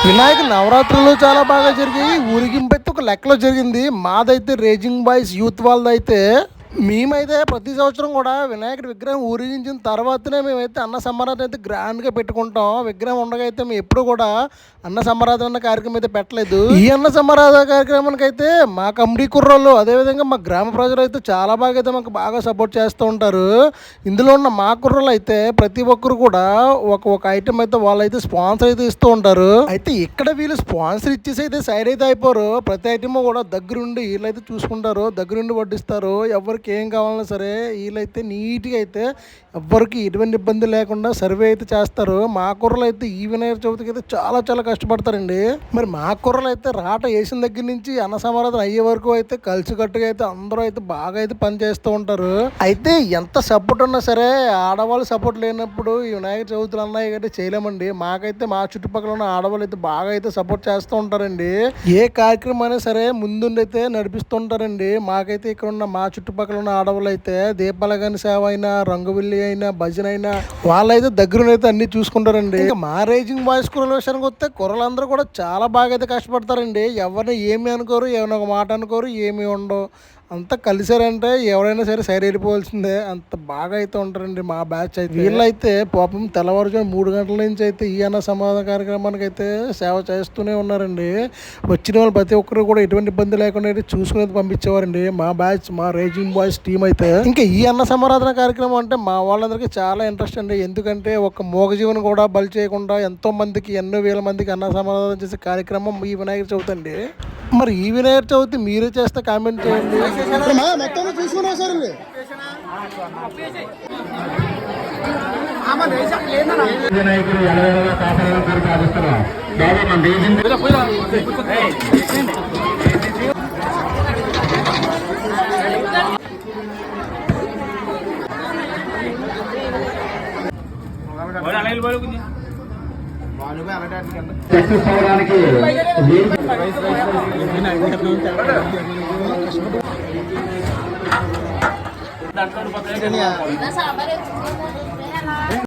వినాయక నవరాత్రులు చాలా బాగా జరిగాయి. ఊరిగింపు అయితే ఒక లెక్కలో జరిగింది. మాదైతే రేజింగ్ బాయ్స్ యూత్ వాళ్ళదైతే మేమైతే ప్రతి సంవత్సరం కూడా వినాయకుడి విగ్రహం ఊరేగించిన తర్వాతనే మేమైతే అన్న సమారాధన అయితే గ్రాండ్గా పెట్టుకుంటాం. విగ్రహం ఉండగా అయితే మేము ఎప్పుడు కూడా అన్న సమారాధన అన్న కార్యక్రమం అయితే పెట్టలేదు. ఈ అన్న సమారాధన కార్యక్రమానికి అయితే మా కమిటీ కుర్రోళ్ళు అదేవిధంగా మా గ్రామ ప్రజలు అయితే చాలా బాగా అయితే మాకు బాగా సపోర్ట్ చేస్తూ ఉంటారు. ఇందులో ఉన్న మా కుర్రోళ్ళు అయితే ప్రతి ఒక్కరు కూడా ఒక ఐటమ్ అయితే వాళ్ళైతే స్పాన్సర్ అయితే ఇస్తూ ఉంటారు. అయితే ఇక్కడ వీళ్ళు స్పాన్సర్ ఇచ్చేసి అయితే సైడ్ అయితే అయిపోరు. ప్రతి ఐటమ్ కూడా దగ్గరుండి వీళ్ళైతే చూసుకుంటారు, దగ్గరుండి వడ్డిస్తారు. ఎవరికి ఏం కావాలన్నా సరే వీళ్ళైతే నీట్గా అయితే ఎవ్వరికి ఎటువంటి ఇబ్బంది లేకుండా సర్వే అయితే చేస్తారు. మా కుర్రలు అయితే ఈ వినాయక చవితికి అయితే చాలా చాలా కష్టపడతారండి. మరి మా కుర్రలు అయితే రాట వేసిన దగ్గర నుంచి అన్న సమారాధన అయ్యే వరకు అయితే కలిసికట్టుగా అయితే అందరూ అయితే బాగా అయితే పని చేస్తూ ఉంటారు. అయితే ఎంత సపోర్ట్ ఉన్నా సరే ఆడవాళ్ళు సపోర్ట్ లేనప్పుడు ఈ వినాయక చవితులు అన్నాయి అయితే చేయలేమండి. మాకైతే మా చుట్టుపక్కల ఉన్న ఆడవాళ్ళు అయితే బాగా అయితే సపోర్ట్ చేస్తూ ఉంటారండి. ఏ కార్యక్రమం అయినా సరే ముందుండి అయితే నడిపిస్తూ ఉంటారండి. మాకైతే ఇక్కడ ఉన్న మా చుట్టుపక్కల ఉన్న ఆడవాళ్ళు అయితే దీపాలగాని సేవ అయినా రంగువిల్లి అయినా భజన అయినా వాళ్ళైతే దగ్గరునైతే అన్ని చూసుకుంటారండి. ఇంకా మా రేజింగ్ బాయ్స్ కుర్రల విషయానికి వస్తే కుర్రలందరూ కూడా చాలా బాగా అయితే కష్టపడతారండి. ఎవరిని ఏమి అనుకోరు, ఏమైనా ఒక మాట అనుకోరు, ఏమి ఉండవు. అంతా కలిసారంటే ఎవరైనా సరే సైడ్ వెళ్ళిపోవాల్సిందే. అంత బాగా అయితే ఉంటారండి మా బ్యాచ్ అయితే. వీళ్ళైతే పాపం తెల్లవారుజాము 3 గంటల నుంచి అయితే ఈ అన్న సమాధాన కార్యక్రమానికి అయితే సేవ చేస్తూనే ఉన్నారండి. వచ్చిన వాళ్ళు ప్రతి ఒక్కరు కూడా ఎటువంటి ఇబ్బంది లేకుండా అయితే చూసుకుని పంపించేవారండి మా బ్యాచ్, మా రేజింగ్ బాయ్స్ టీం అయితే. ఇంకా ఈ అన్న సమారాధన కార్యక్రమం అంటే మా వాళ్ళందరికీ చాలా ఇంట్రెస్ట్ అండి. ఎందుకంటే ఒక మూగజీవన కూడా బలి చేయకుండా ఎంతో మందికి ఎన్నో వేల మందికి అన్న సమారాధన చేసే కార్యక్రమం ఈ వినాయక చవితి అండి. మరి ఈ వినాయక చవితి మీరే చేస్తే కామెంట్ చేయండి. వినాయకుడు ఎలవేళగా కాపాడాలని కోరి ప్రార్థిస్తున్నాం. బాబు మన దేశం సక్సెస్ అవడానికి